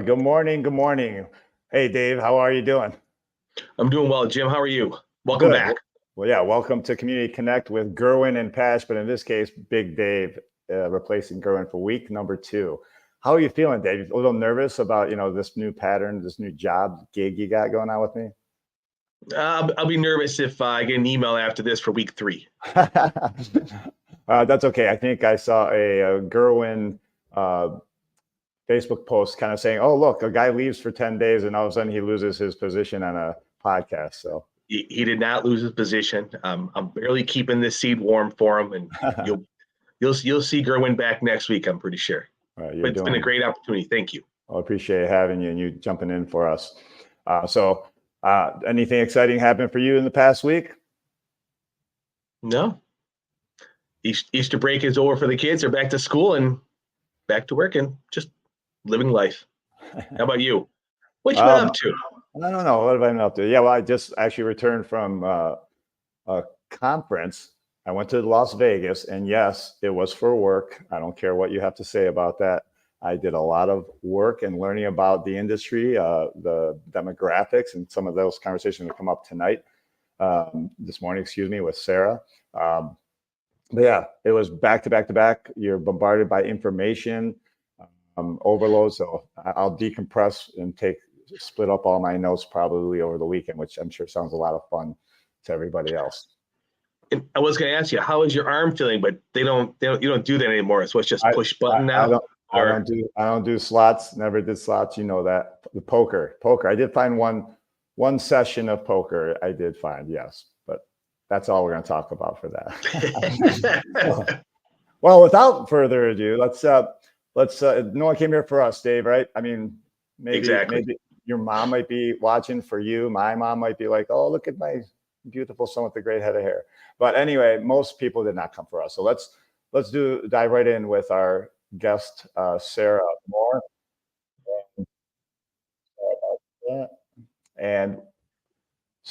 Good morning. Good morning. Hey, Dave, how are you doing? I'm doing well, Jim. How are you? Welcome Good. back. Well, yeah, welcome to Community Connect with Gerwin and Pash, but in this case, Big Dave replacing Gerwin for week number 2. How are you feeling, Dave? A little nervous about, this new pattern, this new job gig you got going on with me? I'll be nervous if I get an email after this for week 3. That's okay. I think I saw a Gerwin Facebook post kind of saying, oh, look, a guy leaves for 10 days and all of a sudden he loses his position on a podcast. So he did not lose his position. I'm barely keeping this seed warm for him, and you'll see Gerwin back next week. I'm pretty sure. But it's been a great opportunity. Thank you. I appreciate having you and you jumping in for us. Anything exciting happened for you in the past week? No. Easter break is over for the kids. They're back to school and back to work and just living life. How about you? What you been up to? I don't know. What have I been up to? Yeah, well, I just actually returned from a conference. I went to Las Vegas, and yes, it was for work. I don't care what you have to say about that. I did a lot of work and learning about the industry, the demographics, and some of those conversations will come up tonight, this morning, with Sarah. But yeah, it was back to back to back. You're bombarded by information overload. So I'll decompress and split up all my notes probably over the weekend, which I'm sure sounds a lot of fun to everybody else. And I was going to ask you, how is your arm feeling? But you don't do that anymore. So it's just push button now. I don't do slots. Never did slots. You know that. The poker. I did find one session of poker. I did find, yes, but that's all we're going to talk about for that. Well, without further ado, let's. No one came here for us, Dave. Right? I mean, maybe your mom might be watching for you. My mom might be like, "Oh, look at my beautiful son with the great head of hair." But anyway, most people did not come for us. So let's dive right in with our guest, Sarah Moore. And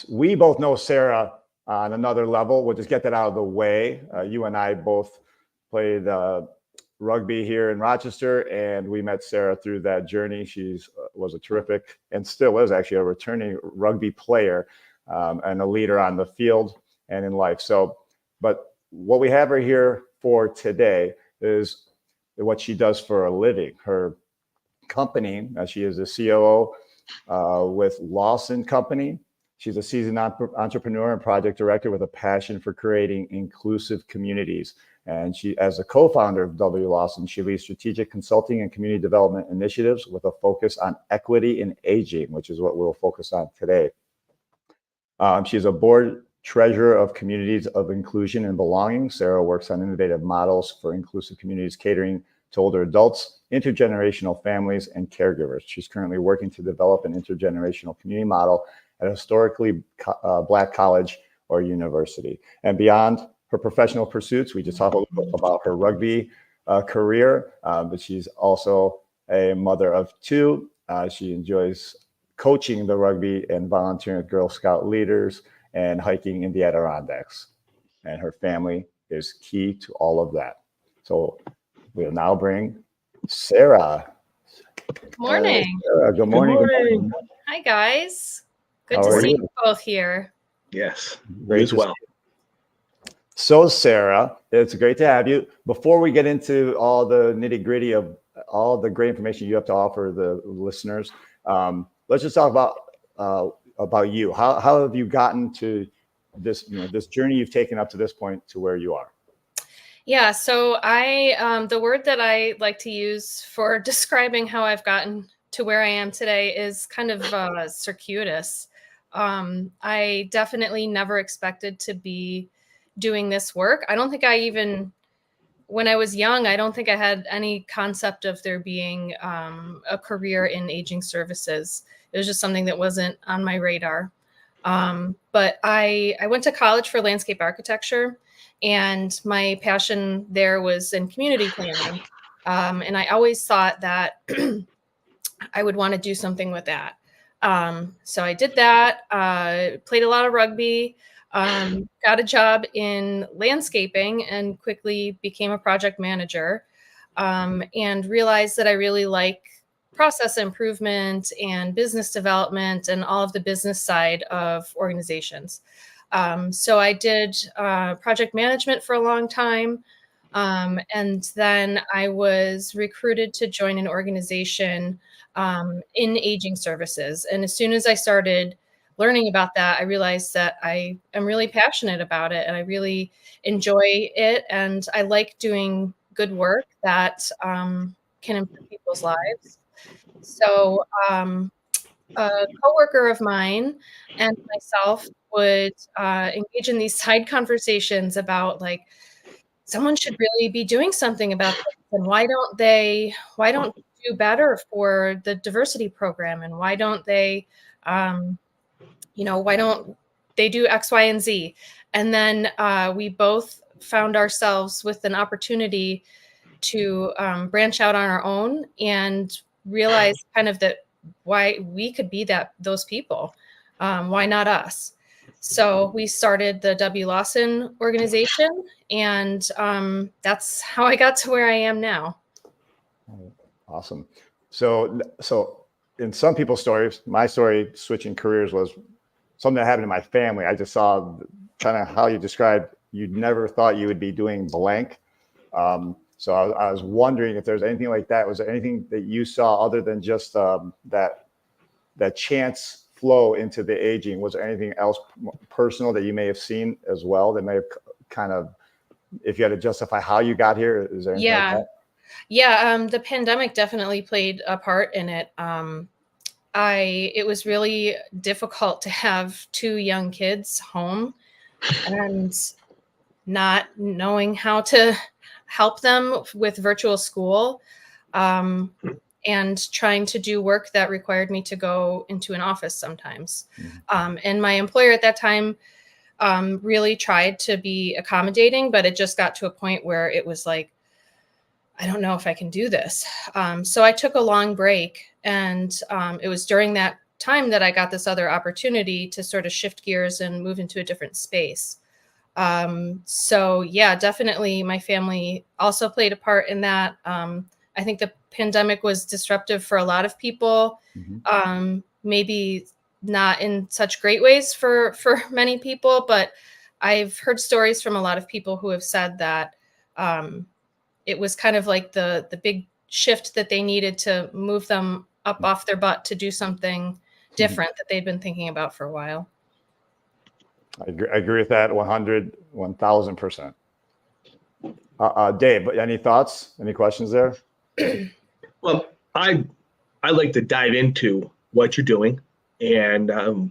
we both know Sarah on another level. We'll just get that out of the way. You and I both played rugby here in Rochester, and we met Sarah through that journey. She was a terrific, and still is actually, a returning rugby player and a leader on the field and in life. So, but what we have her here for today is what she does for a living. Her company, she is a COO with Lawson Company. She's a seasoned entrepreneur and project director with a passion for creating inclusive communities. And she, as a co-founder of W Lawson, she leads strategic consulting and community development initiatives with a focus on equity in aging, which is what we'll focus on today. She's a board treasurer of Communities of Inclusion and Belonging. Sarah works on innovative models for inclusive communities catering to older adults, intergenerational families, and caregivers. She's currently working to develop an intergenerational community model at a historically Black college or university. And beyond her professional pursuits, we just talked a little bit about her rugby career, but she's also a mother of 2. She enjoys coaching the rugby and volunteering with Girl Scout leaders and hiking in the Adirondacks. And her family is key to all of that. So we'll now bring Sarah. Good morning. Sarah, good morning. Good morning. Hi, guys. Good to see you both here. Yes, great as well. So, Sarah, it's great to have you. Before we get into all the nitty gritty of all the great information you have to offer the listeners, let's just talk about you. How have you gotten to this, this journey you've taken up to this point to where you are? Yeah, so the word that I like to use for describing how I've gotten to where I am today is kind of circuitous. I definitely never expected to be doing this work. I don't think when I was young, I don't think I had any concept of there being a career in aging services. It was just something that wasn't on my radar. But I went to college for landscape architecture, and my passion there was in community planning. And I always thought that I would want to do something with that. So I did that, played a lot of rugby, got a job in landscaping, and quickly became a project manager, and realized that I really like process improvement and business development and all of the business side of organizations. So I did project management for a long time. And then I was recruited to join an organization in aging services. And as soon as I started learning about that, I realized that I am really passionate about it and I really enjoy it. And I like doing good work that can improve people's lives. So a coworker of mine and myself would engage in these side conversations about like, someone should really be doing something about this, and why don't they do better for the diversity program, and why don't they why don't they do X, Y, and Z? And then we both found ourselves with an opportunity to branch out on our own and realize kind of that why we could be those people. Why not us? So we started the W Lawson organization, and that's how I got to where I am now. Awesome. So in some people's stories, my story switching careers was something that happened in my family. I just saw kind of how you described, you never thought you would be doing blank. So I was wondering if there's anything like that. Was there anything that you saw other than just that chance flow into the aging? Was there anything else personal that you may have seen as well that may have kind of, if you had to justify how you got here, is there anything like that? Yeah, the pandemic definitely played a part in it. It was really difficult to have 2 young kids home and not knowing how to help them with virtual school, and trying to do work that required me to go into an office sometimes. And my employer at that time really tried to be accommodating, but it just got to a point where it was like, I don't know if I can do this. So I took a long break, and it was during that time that I got this other opportunity to sort of shift gears and move into a different space. So yeah, definitely my family also played a part in that. I think the pandemic was disruptive for a lot of people, maybe not in such great ways for many people, but I've heard stories from a lot of people who have said that it was kind of like the big shift that they needed to move them up off their butt to do something different that they'd been thinking about for a while. I agree with that 1000%. Dave, any thoughts? Any questions there? Well, I like to dive into what you're doing, and are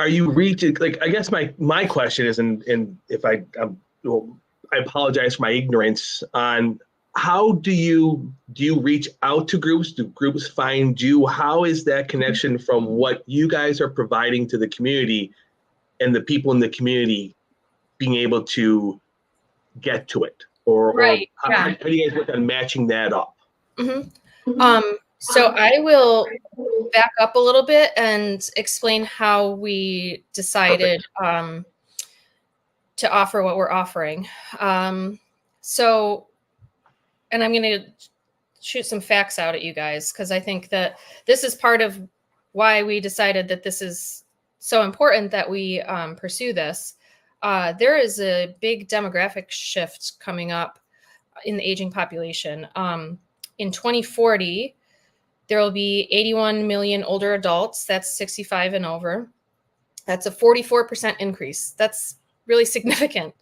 you reaching, like, I guess my question is, and if I apologize for my ignorance on how do you reach out to groups? Do groups find you? How is that connection from what you guys are providing to the community and the people in the community being able to get to it? Or how do you guys work on matching that up? So I will back up a little bit and explain how we decided to offer what we're offering. And I'm going to shoot some facts out at you guys, because I think that this is part of why we decided that this is so important that we pursue this. There is a big demographic shift coming up in the aging population. In 2040, there will be 81 million older adults. That's 65 and over. That's a 44% increase. That's really significant.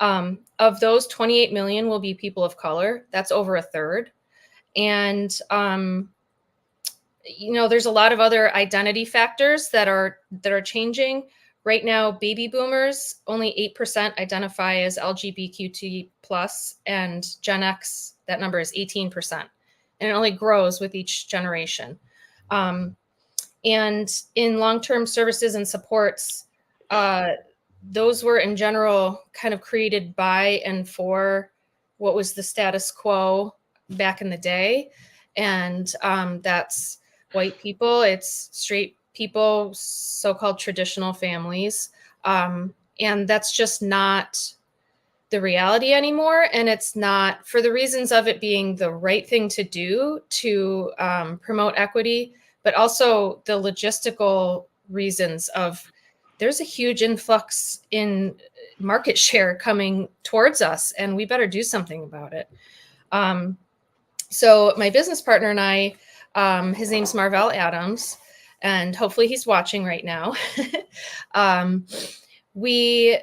Of those, 28 million will be people of color. That's over a third. And, there's a lot of other identity factors that are changing. Right now, baby boomers, only 8% identify as LGBTQ+, and Gen X, that number is 18%. And it only grows with each generation. And in long-term services and supports, those were in general kind of created by and for what was the status quo back in the day. And that's white people, it's straight people, so-called traditional families. And that's just not the reality anymore. And it's not for the reasons of it being the right thing to do to promote equity, but also the logistical reasons of there's a huge influx in market share coming towards us, and we better do something about it. So my business partner and I, his name's Marvell Adams, and hopefully he's watching right now. We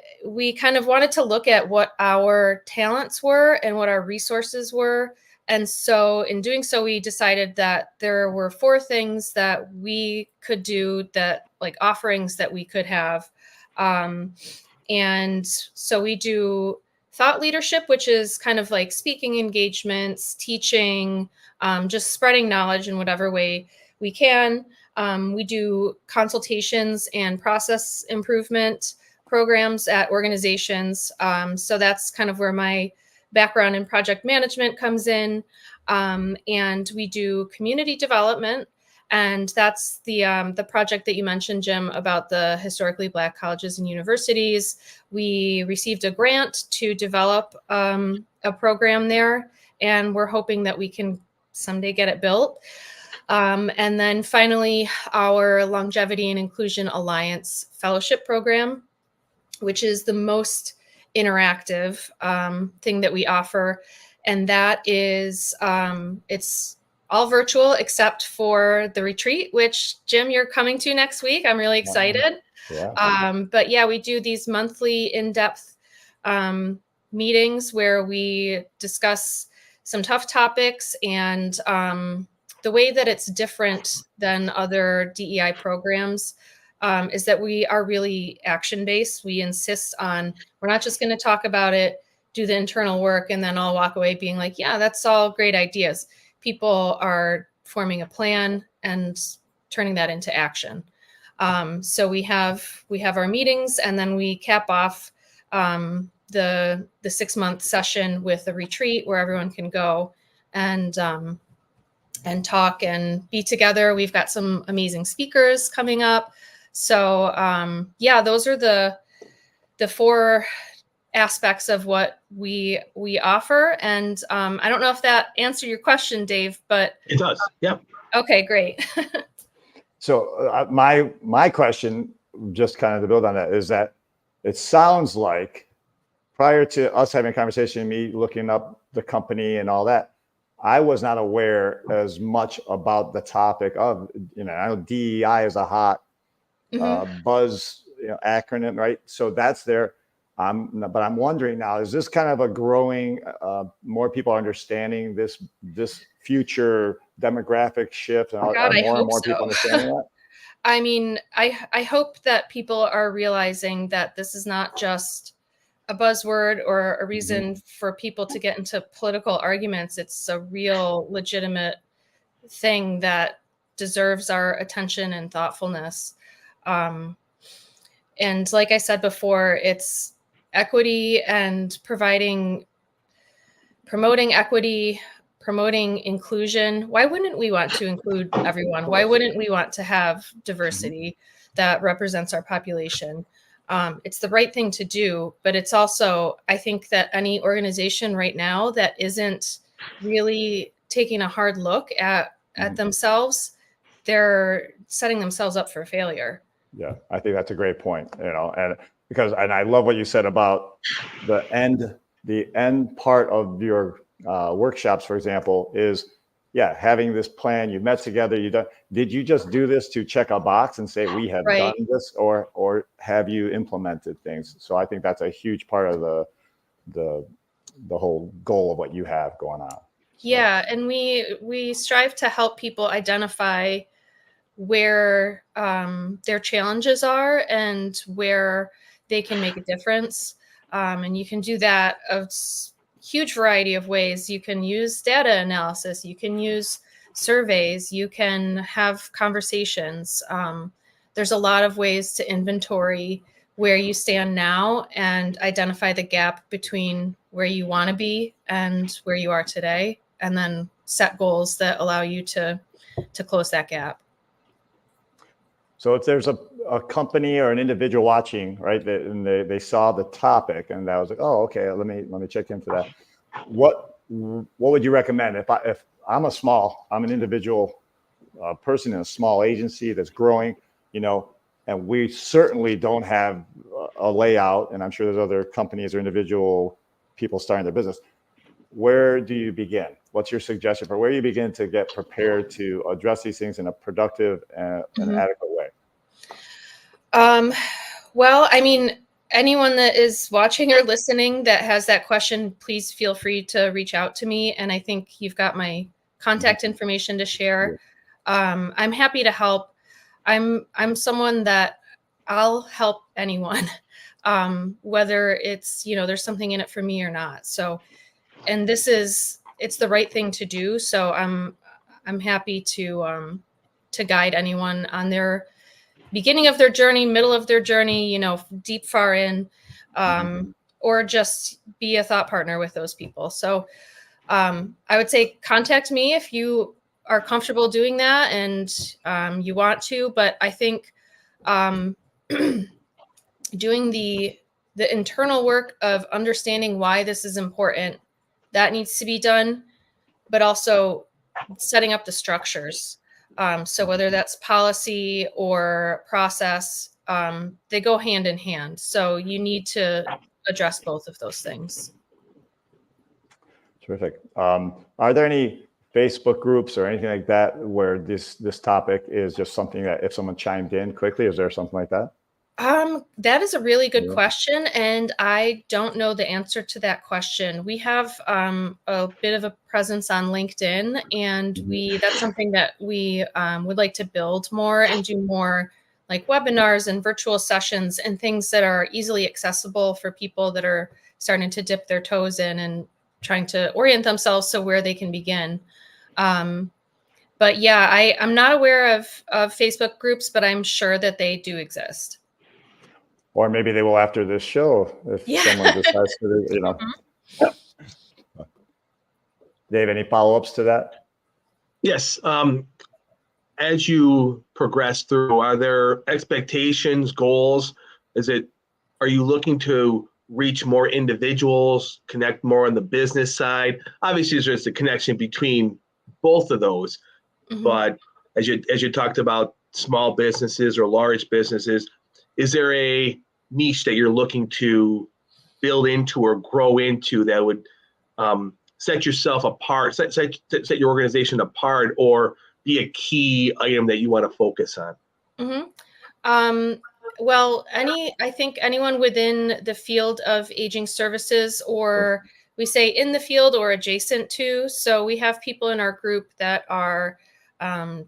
kind of wanted to look at what our talents were and what our resources were. And so in doing so, we decided that there were 4 things that we could do, that like offerings that we could have. And so we do thought leadership, which is kind of like speaking engagements, teaching, just spreading knowledge in whatever way we can. We do consultations and process improvement programs at organizations. So that's kind of where my background in project management comes in. And we do community development. And that's the project that you mentioned, Jim, about the historically Black colleges and universities. We received a grant to develop a program there, and we're hoping that we can someday get it built. And then finally, our Longevity and Inclusion Alliance Fellowship Program, which is the most interactive thing that we offer. And that is, it's all virtual except for the retreat, which, Jim, you're coming to next week. I'm really excited. Yeah. But yeah, we do these monthly in-depth meetings where we discuss some tough topics, and the way that it's different than other DEI programs is that we are really action-based. We insist on, we're not just going to talk about it, do the internal work, and then I'll walk away being like, yeah, that's all great ideas. People are forming a plan and turning that into action. So we have our meetings, and then we cap off the 6-month session with a retreat where everyone can go and talk and be together. We've got some amazing speakers coming up. So yeah, those are the 4 aspects of what we offer. And I don't know if that answered your question, Dave, but it does. Yeah. Okay, great. So my question, just kind of to build on that, is that it sounds like prior to us having a conversation, me looking up the company and all that, I was not aware as much about the topic of, I know DEI is a hot buzz acronym, right? So that's there. But I'm wondering now, is this kind of a growing, more people are understanding this future demographic shift, and more and more people understanding that? I mean, I hope that people are realizing that this is not just a buzzword or a reason for people to get into political arguments. It's a real legitimate thing that deserves our attention and thoughtfulness. And like I said before, it's equity and promoting equity, promoting inclusion. Why wouldn't we want to include everyone? Why wouldn't we want to have diversity that represents our population? It's the right thing to do, but it's also, I think that any organization right now that isn't really taking a hard look at themselves, they're setting themselves up for failure. Yeah, I think that's a great point, and I love what you said about the end part of your workshops, for example, is having this plan. You met together. Did you just do this to check a box and say we have done this, or have you implemented things? So I think that's a huge part of the whole goal of what you have going on. Yeah, and we strive to help people identify where their challenges are and where they can make a difference. And you can do that a huge variety of ways. You can use data analysis, you can use surveys, you can have conversations. There's a lot of ways to inventory where you stand now and identify the gap between where you want to be and where you are today, and then set goals that allow you to close that gap. So if there's a company or an individual watching, right, and they saw the topic and that was like, oh, okay, let me check into that. What would you recommend if I'm an individual person in a small agency that's growing, and we certainly don't have a layout, and I'm sure there's other companies or individual people starting their business. Where do you begin? What's your suggestion for where you begin to get prepared to address these things in a productive and adequate way? Well, I mean, anyone that is watching or listening that has that question, please feel free to reach out to me. And I think you've got my contact information to share. I'm happy to help. I'm someone that I'll help anyone, whether it's, there's something in it for me or not. So, and it's the right thing to do. So I'm happy to guide anyone on their beginning of their journey, middle of their journey, deep far in, or just be a thought partner with those people. So I would say contact me if you are comfortable doing that and you want to. But I think doing the internal work of understanding why this is important, that needs to be done, but also setting up the structures. So whether that's policy or process, they go hand in hand. So you need to address both of those things. Terrific. Are there any Facebook groups or anything like that where this topic is just something that if someone chimed in quickly, is there something like that? That is a really good question, and I don't know the answer to that question. We have a bit of a presence on LinkedIn, and that's something that we would like to build more and do more, like webinars and virtual sessions and things that are easily accessible for people that are starting to dip their toes in and trying to orient themselves so where they can begin. But yeah, I'm not aware of Facebook groups, but I'm sure that they do exist. Or maybe they will after this show if someone decides to, Dave, any follow-ups to that? Yes. As you progress through, are there expectations, goals? Are you looking to reach more individuals, connect more on the business side? Obviously, there's a connection between both of those. But as you talked about small businesses or large businesses, is there a niche that you're looking to build into or grow into that would set yourself apart, set your organization apart, or be a key item that you want to focus on? Well, I think anyone within the field of aging services, or we say in the field or adjacent to. So we have people in our group that are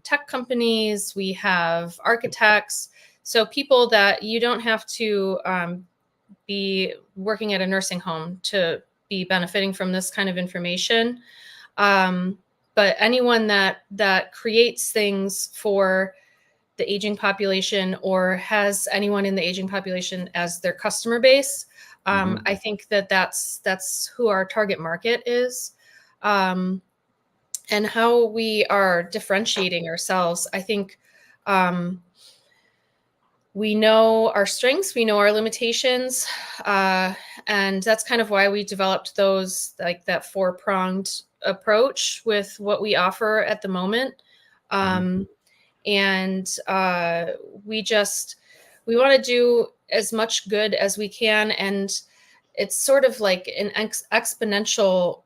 tech companies, we have architects. So people that you don't have to be working at a nursing home to be benefiting from this kind of information. But anyone that creates things for the aging population or has anyone in the aging population as their customer base, I think that's who our target market is. And how we are differentiating ourselves. I think we know our strengths, we know our limitations, and that's kind of why we developed those, like that 4-pronged approach with what we offer at the moment. And we want to do as much good as we can. And it's sort of like an exponential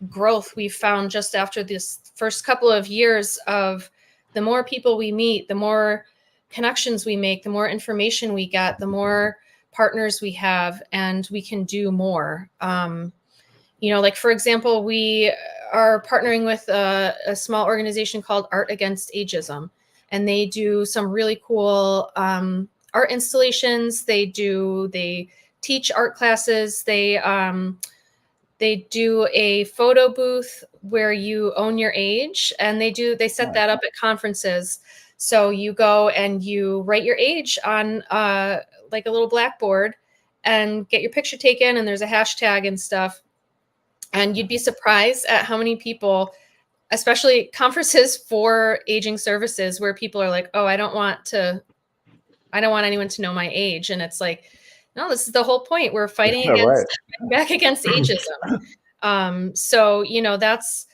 growth we found just after this first couple of years of the more people we meet, the more connections we make, the more information we get, the more partners we have, and we can do more. Like for example, we are partnering with a small organization called Art Against Ageism, and they do some really cool art installations. They teach art classes. They do a photo booth where you own your age, and they set that up at conferences. So you go and you write your age on like a little blackboard and get your picture taken, and there's a hashtag and stuff. And you'd be surprised at how many people, especially conferences for aging services, where people are like, oh, I don't want to I don't want anyone to know my age. And it's like, no, this is the whole point. We're fighting Right. back against ageism. So, you know, that's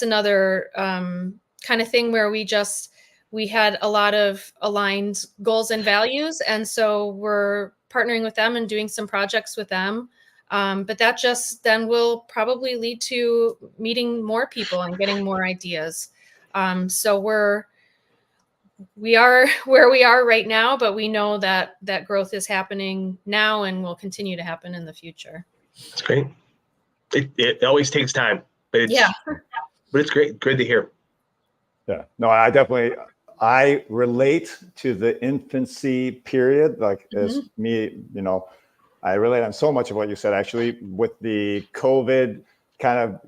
another kind of thing where we had a lot of aligned goals and values. And so we're partnering with them and doing some projects with them. But that just then will probably lead to meeting more people and getting more ideas. So we are where we are right now, but we know that growth is happening now and will continue to happen in the future. That's great. It always takes time, but it's great. Good to hear. Yeah, no, I relate to the infancy period, like as me, you know, I relate on so much of what you said, actually, with the COVID kind of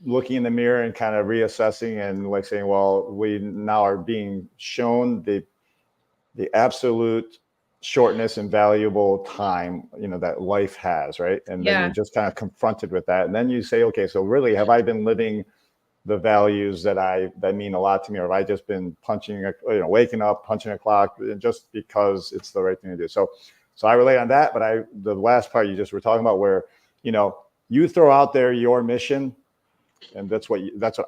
looking in the mirror and kind of reassessing and like saying, well, we now are being shown the absolute shortness and valuable time, you know, that life has, right? And then you're just kind of confronted with that. And then you say, okay, so really, have I been living the values that mean a lot to me, or have I just been waking up, punching a clock just because it's the right thing to do? So I relate on that, but the last part you just were talking about, where, you know, you throw out there your mission, and that's what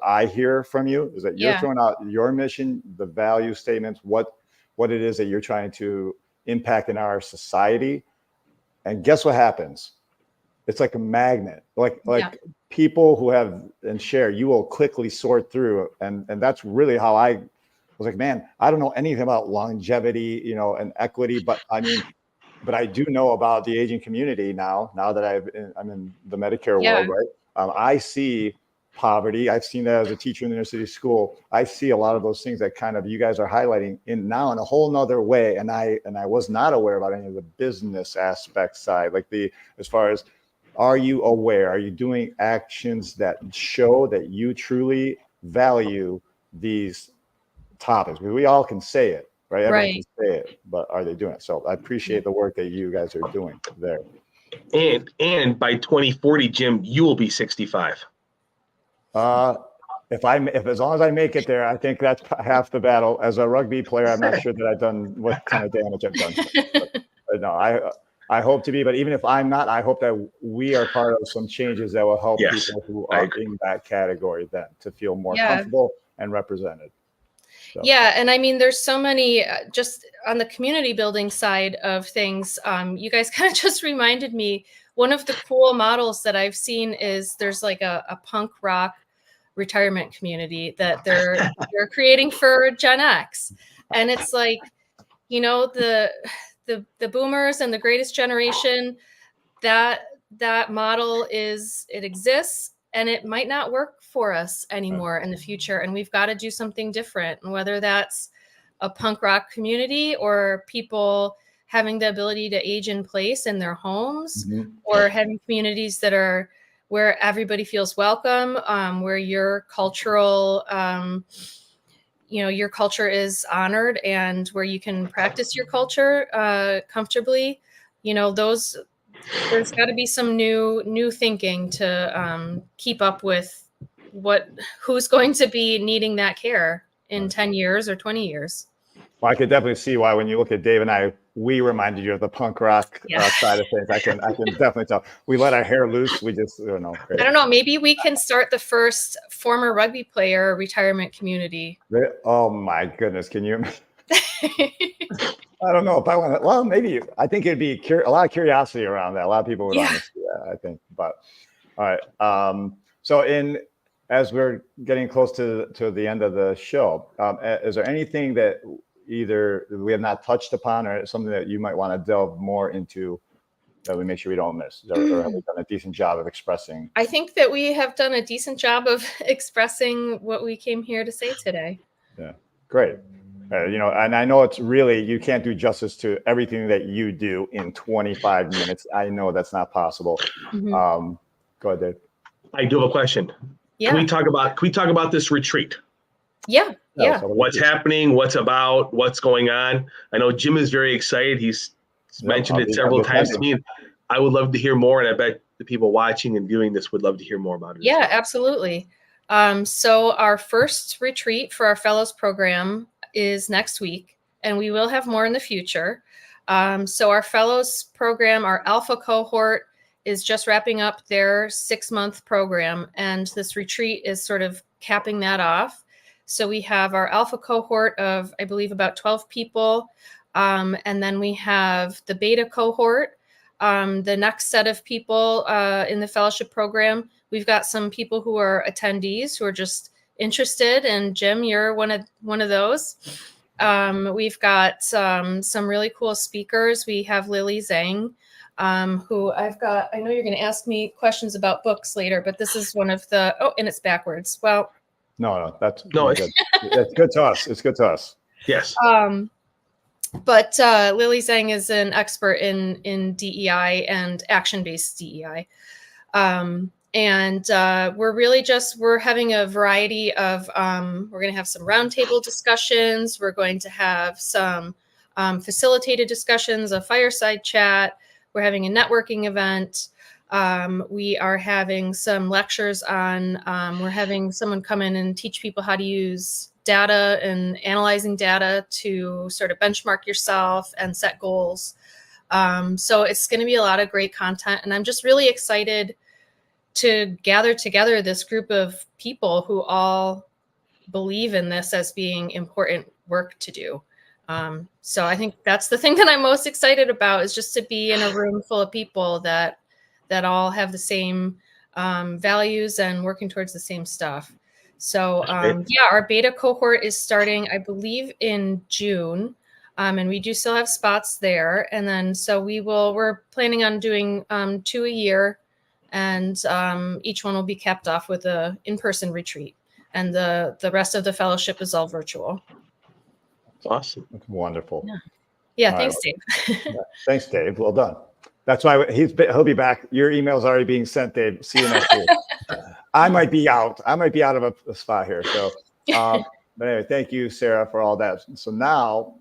I hear from you, is that you're throwing out your mission, the value statements, what it is that you're trying to impact in our society. And guess what happens? It's like a magnet, like people who have and share, you will quickly sort through. And that's really how I was like, man, I don't know anything about longevity, you know, and equity, but I do know about the aging community now that I'm in the Medicare world, right? I see poverty. I've seen that as a teacher in the inner city school. I see a lot of those things that kind of you guys are highlighting in a whole nother way. And I was not aware about any of the business aspect side, like as far as, are you aware? Are you doing actions that show that you truly value these topics? Because we all can say it, right? Everyone can say it, but are they doing it? So I appreciate the work that you guys are doing there. And by 2040, Jim, you will be 65. If as long as I make it there, I think that's half the battle. As a rugby player, I'm not sure that I've done what kind of damage I've done. But no, I hope to be, but even if I'm not, I hope that we are part of some changes that will help people who are in that category then to feel more comfortable and represented. So. Yeah. And I mean, there's so many, just on the community building side of things, you guys kind of just reminded me, one of the cool models that I've seen is there's like a punk rock retirement community that they're creating for Gen X. And it's like, you know, the boomers and the greatest generation, that model it exists, and it might not work for us anymore in the future. And we've got to do something different. And whether that's a punk rock community or people having the ability to age in place in their homes, or having communities that are where everybody feels welcome, where your cultural, your culture is honored, and where you can practice your culture comfortably. You know, there's got to be some new thinking to keep up with who's going to be needing that care in 10 years or 20 years. Well, I could definitely see why when you look at Dave and I, we reminded you of the punk rock side of things. I can definitely tell. We let our hair loose. We just, I don't know. I don't know. Maybe we can start the first former rugby player retirement community. Oh my goodness. Can you? I don't know if I want to. Well, maybe. I think it'd be a lot of curiosity around that. A lot of people would want to see that, I think. But all right. So as we're getting close to the end of the show, is there anything that either we have not touched upon, or something that you might want to delve more into that we make sure we don't miss? Or have we done a decent job of expressing? I think that we have done a decent job of expressing what we came here to say today. Yeah, great. And I know it's really, you can't do justice to everything that you do in 25 minutes. I know that's not possible. Go ahead, Dave. I do have a question. Yeah. Can we talk about this retreat? Yeah. What's happening? What's about? What's going on? I know Jim is very excited. He's mentioned it several times to me. I would love to hear more, and I bet the people watching and viewing this would love to hear more about it. Yeah, absolutely. So our first retreat for our fellows program is next week, and we will have more in the future. So our fellows program, our alpha cohort, is just wrapping up their 6-month program, and this retreat is sort of capping that off. So we have our alpha cohort of, I believe, about 12 people, and then we have the beta cohort. The next set of people in the fellowship program, we've got some people who are attendees who are just interested, and Jim, you're one of those. We've got some really cool speakers. We have Lily Zhang, who I know you're going to ask me questions about books later, but this is one of the, and it's backwards. Well, no, that's No, good. It's good to us. It's good to us. Yes. But Lily Zhang is an expert in DEI and action-based DEI. And we're having a variety of, we're going to have some roundtable discussions. We're going to have some facilitated discussions, a fireside chat. We're having a networking event. We are having some lectures on, we're having someone come in and teach people how to use data and analyzing data to sort of benchmark yourself and set goals. So it's going to be a lot of great content. And I'm just really excited to gather together this group of people who all believe in this as being important work to do. So I think that's the thing that I'm most excited about, is just to be in a room full of people that all have the same values and working towards the same stuff. So our beta cohort is starting, I believe, in June. And we do still have spots there. And then so we're planning on doing 2 a year. And each one will be capped off with a in-person retreat, and the rest of the fellowship is all virtual. That's awesome. That's wonderful. Yeah. Thanks, Dave. Thanks, Dave. Well done. That's why he'll be back. Your email's already being sent, Dave. See you next week. I might be out of a spot here. So, but anyway, thank you, Sarah, for all that. So now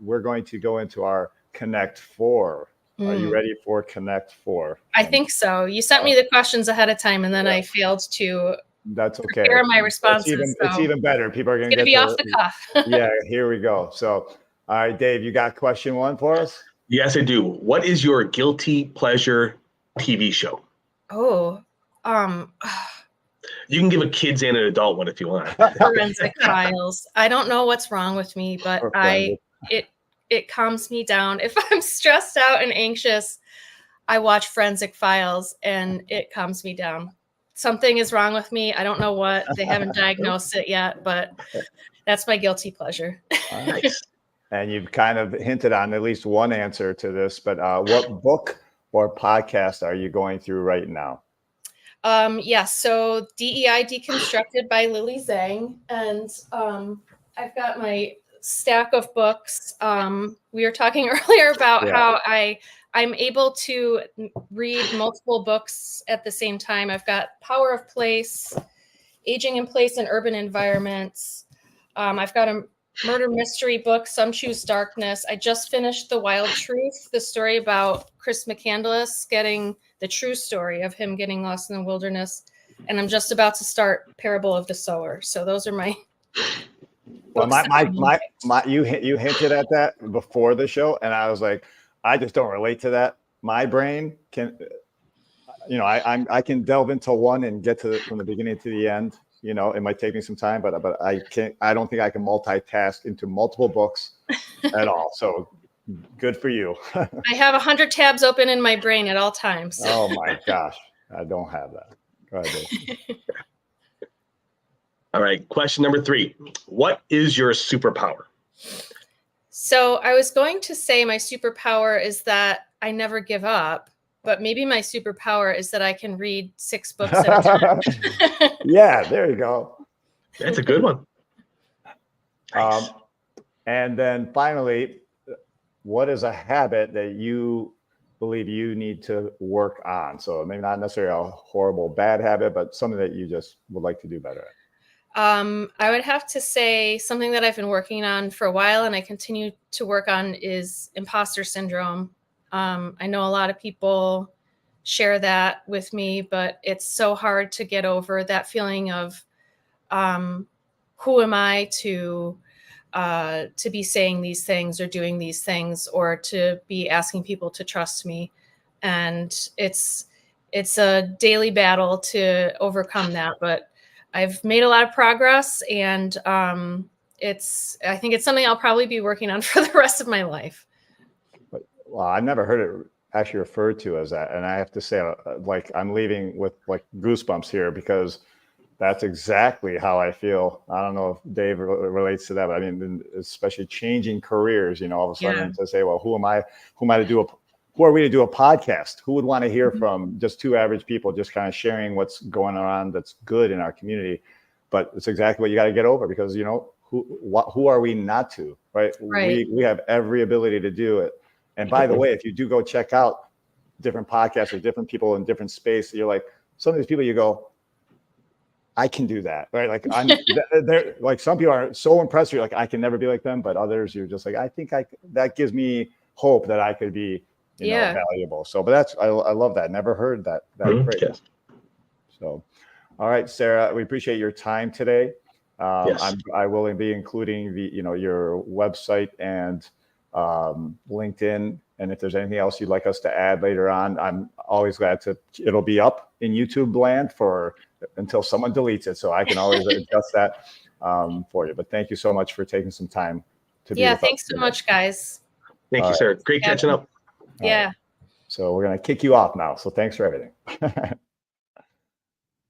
we're going to go into our Connect 4. Are you ready for Connect 4? I think so. You sent me the questions ahead of time, and then I failed to prepare my responses. It's even better. People are going to be off the cuff. Yeah, here we go. So, all right, Dave, you got question 1 for us? Yes, I do. What is your guilty pleasure TV show? You can give a kids and an adult one if you want. Forensic Files. I don't know what's wrong with me, but it calms me down. If I'm stressed out and anxious, I watch Forensic Files and it calms me down. Something is wrong with me. I don't know what. They haven't diagnosed it yet, but that's my guilty pleasure. Nice. And you've kind of hinted on at least one answer to this, but what book or podcast are you going through right now? So DEI Deconstructed by Lily Zhang. And I've got my stack of books. We were talking earlier about how I'm able to read multiple books at the same time. I've got Power of Place, Aging in Place in Urban Environments. I've got a murder mystery book, Some Choose Darkness. I just finished The Wild Truth, the story about Chris McCandless, getting the true story of him getting lost in the wilderness. And I'm just about to start Parable of the Sower. So those are my Well, you hinted at that before the show, and I was like, I just don't relate to that. My brain can, I can delve into one and get to from the beginning to the end. It might take me some time, but I can't. I don't think I can multitask into multiple books at all. So good for you. I have 100 tabs open in my brain at all times. Oh my gosh, I don't have that. Go ahead, Dave. All right. Question number 3. What is your superpower? So I was going to say my superpower is that I never give up, but maybe my superpower is that I can read 6 books at a time. Yeah, there you go. That's a good one. Nice. And then finally, what is a habit that you believe you need to work on? So maybe not necessarily a horrible bad habit, but something that you just would like to do better at. I would have to say something that I've been working on for a while and I continue to work on is imposter syndrome. I know a lot of people share that with me, but it's so hard to get over that feeling of who am I to to be saying these things or doing these things, or to be asking people to trust me. And it's a daily battle to overcome that, but I've made a lot of progress, and I think it's something I'll probably be working on for the rest of my life. Well, I've never heard it actually referred to as that. And I have to say, like, I'm leaving with like goosebumps here, because that's exactly how I feel. I don't know if Dave relates to that, but I mean, especially changing careers, all of a sudden to say, well, who are we to do a podcast? Who would want to hear from just two average people, just kind of sharing what's going on that's good in our community? But it's exactly what you got to get over, because, who are we not to, right? We have every ability to do it. And by the way, if you do go check out different podcasts or different people in different space, you're like, some of these people, you go, I can do that, right? Like they're like, some people are so impressed. You're like, I can never be like them. But others, you're just like, I think that gives me hope that I could be, valuable. So, but I love that. Never heard that phrase. Yes. So, all right, Sarah, we appreciate your time today. Yes. I will be including your website and LinkedIn. And if there's anything else you'd like us to add later on, I'm always glad it'll be up in YouTube land until someone deletes it. So I can always adjust that for you. But thank you so much for taking some time to be with us. Thanks so much, guys. Thank you, sir. Great catching up. Yeah. Right. So we're going to kick you off now. So thanks for everything.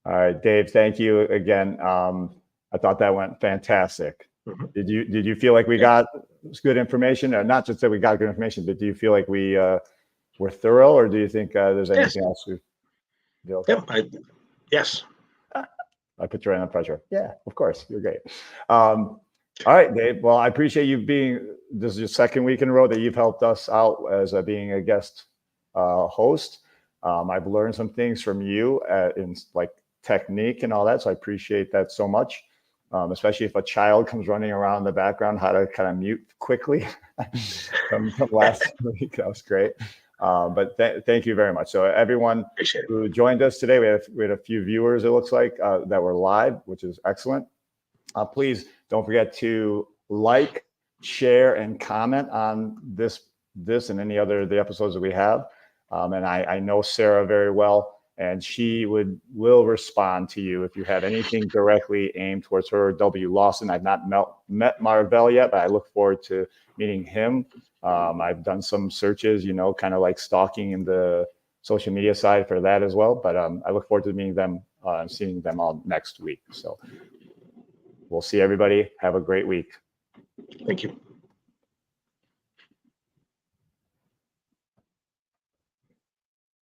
All right, Dave, thank you again. I thought that went fantastic. Mm-hmm. Did you feel like we got good information, or not just that we got good information, but do you feel like we were thorough, or do you think there's anything else we feel? Okay? Yes. I put you right under pressure. Yeah, of course. You're great. All right, Dave. Well, I appreciate you this is your second week in a row that you've helped us out as being a guest host. I've learned some things from you in like technique and all that. So I appreciate that so much. Especially if a child comes running around in the background, how to kind of mute quickly from last week. That was great. But thank you very much. So everyone who joined us today, we had a few viewers, it looks like, that were live, which is excellent. Please don't forget to like, share, and comment on this and any other of the episodes that we have. And I know Sarah very well, and she will respond to you if you have anything directly aimed towards her. W Lawson, I've not met Marvell yet, but I look forward to meeting him. I've done some searches, kind of like stalking in the social media side for that as well. But I look forward to meeting them and seeing them all next week. So we'll see everybody. Have a great week. Thank you.